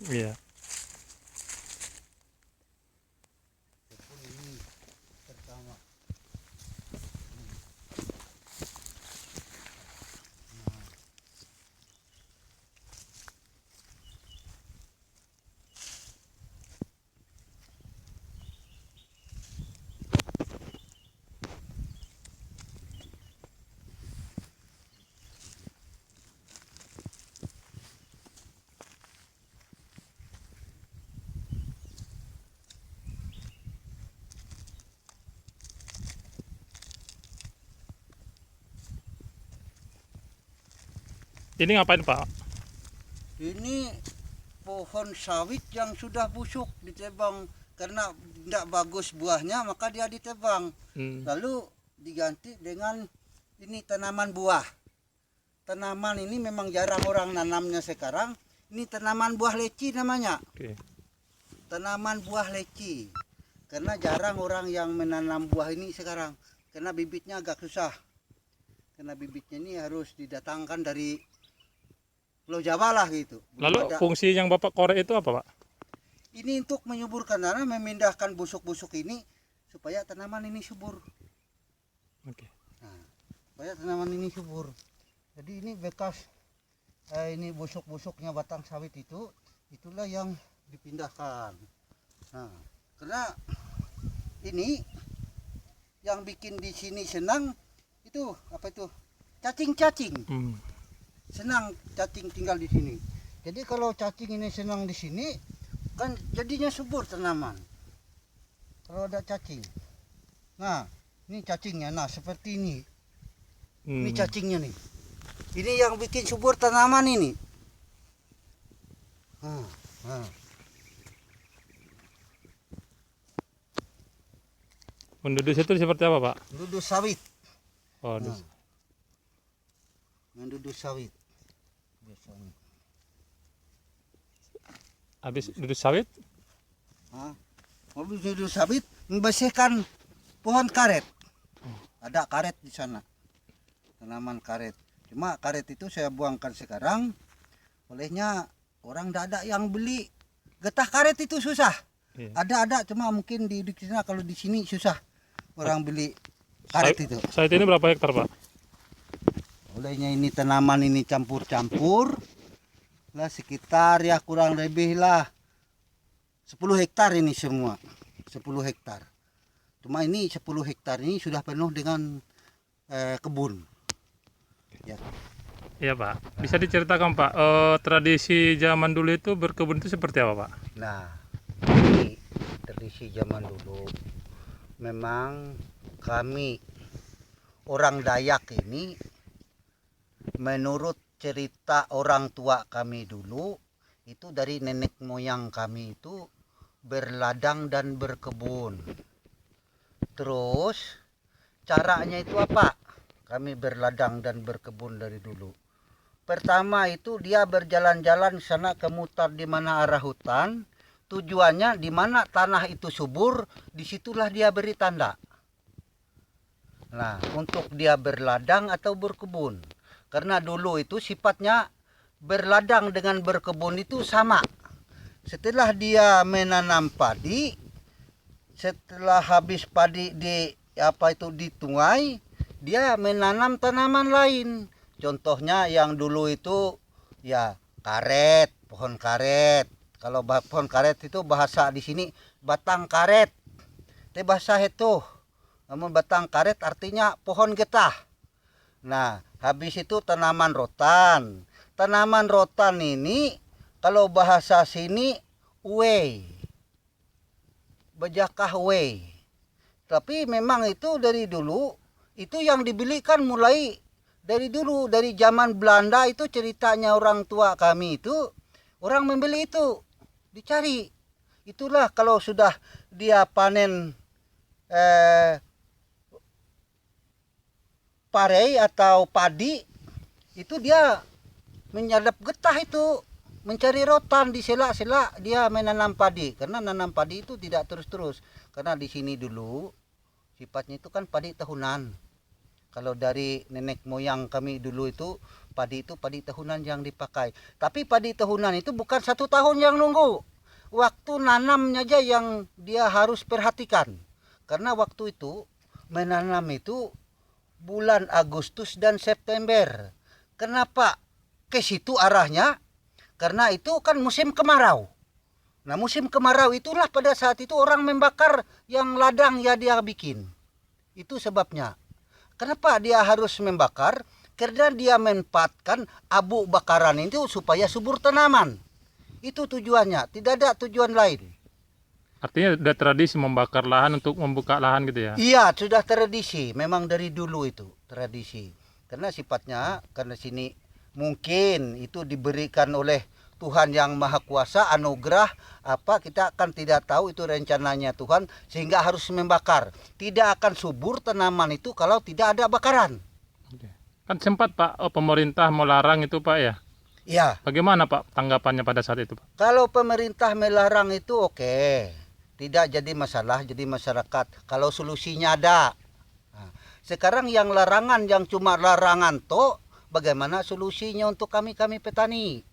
Iya. Kebun ini pertama. Nah, Ini ngapain Pak? ini pohon sawit yang sudah busuk ditebang karena tidak bagus buahnya, maka dia ditebang. Lalu diganti dengan ini tanaman buah. Tanaman ini memang jarang orang nanamnya sekarang. Ini tanaman buah leci namanya. Oke. Tanaman buah leci. Karena jarang orang yang menanam buah ini sekarang. Karena bibitnya agak susah. Karena bibitnya ini harus didatangkan dari Pulau Jawa lah gitu. Lalu fungsi yang Bapak korek itu apa Pak? Ini untuk menyuburkan tanah, memindahkan busuk-busuk ini supaya tanaman ini subur. Oke. Nah, supaya tanaman ini subur. Jadi ini bekas ini busuk-busuknya batang sawit itu, itulah yang dipindahkan. Nah, karena ini yang bikin di sini senang itu apa itu? Cacing-cacing. Senang cacing tinggal di sini. Jadi kalau cacing ini senang di sini, kan jadinya subur tanaman. Kalau ada cacing. Nah, ini cacingnya. Nah, seperti ini. Ini cacingnya nih. Ini yang bikin subur tanaman ini. Mendudus itu seperti apa Pak? Mendudus sawit. Oh, Mendudus sawit. Biasanya. habis dudus sawit? Habis dudus sawit, membersihkan pohon karet. Ada karet di sana. Tanaman karet. Cuma karet itu saya buangkan sekarang. Olehnya orang tidak ada yang beli. Getah karet itu susah. Iya. Ada cuma mungkin di sana, kalau di sini susah orang beli karet itu. Sawit ini berapa hektar Pak? Olehnya ini tanaman ini campur-campur lah, sekitar ya kurang lebih lah 10 hektar ini semua. 10 hektar. Cuma ini 10 hektar ini sudah penuh dengan kebun. Ya. Iya Pak. Bisa diceritakan Pak, tradisi zaman dulu itu berkebun itu seperti apa Pak? Nah, ini tradisi zaman dulu. Memang kami orang Dayak ini, menurut cerita orang tua kami dulu, itu dari nenek moyang kami itu berladang dan berkebun. Terus caranya itu apa? Kami berladang dan berkebun dari dulu. Pertama itu dia berjalan-jalan sana kemutar di mana arah hutan. Tujuannya di mana tanah itu subur, disitulah dia beri tanda. Nah, untuk dia berladang atau berkebun. Karena dulu itu sifatnya berladang dengan berkebun itu sama. Setelah dia menanam padi, setelah habis padi dituai, dia menanam tanaman lain. Contohnya yang dulu itu ya karet, pohon karet. Kalau pohon karet itu bahasa di sini batang karet. Itu bahasa itu. Namun batang karet artinya pohon getah. Nah, habis itu tanaman rotan. Tanaman rotan ini kalau bahasa sini uwei. Bejakah uwei. Tapi memang itu dari dulu, itu yang dibelikan mulai dari dulu, dari zaman Belanda itu ceritanya orang tua kami itu, orang membeli itu, dicari. Itulah kalau sudah dia panen pare atau padi, itu dia menyadap getah itu, mencari rotan di sela-sela dia menanam padi. Karena nanam padi itu tidak terus-terus. Karena di sini dulu sifatnya itu kan padi tahunan. Kalau dari nenek moyang kami dulu itu padi tahunan yang dipakai. Tapi padi tahunan itu bukan 1 tahun yang nunggu. Waktu nanamnya aja yang dia harus perhatikan. Karena waktu itu menanam itu bulan Agustus dan September. Kenapa ke situ arahnya? Karena itu kan musim kemarau. Nah musim kemarau itulah pada saat itu orang membakar yang ladang ya dia bikin. Itu sebabnya. Kenapa dia harus membakar? Karena dia manfaatkan abu bakaran itu supaya subur tanaman. Itu tujuannya, tidak ada tujuan lain. Artinya udah tradisi membakar lahan untuk membuka lahan gitu ya? Iya, sudah tradisi. Memang dari dulu itu tradisi. Karena sifatnya, karena sini mungkin itu diberikan oleh Tuhan yang Maha Kuasa, anugerah apa kita akan tidak tahu itu rencananya Tuhan sehingga harus membakar. Tidak akan subur tanaman itu kalau tidak ada bakaran. Oke. Kan sempat Pak pemerintah melarang itu Pak ya? Iya. Bagaimana Pak tanggapannya pada saat itu Pak? Kalau pemerintah melarang itu oke. Tidak jadi masalah, jadi masyarakat. Kalau solusinya ada. Nah, sekarang yang larangan yang cuma larangan toh bagaimana solusinya untuk kami petani?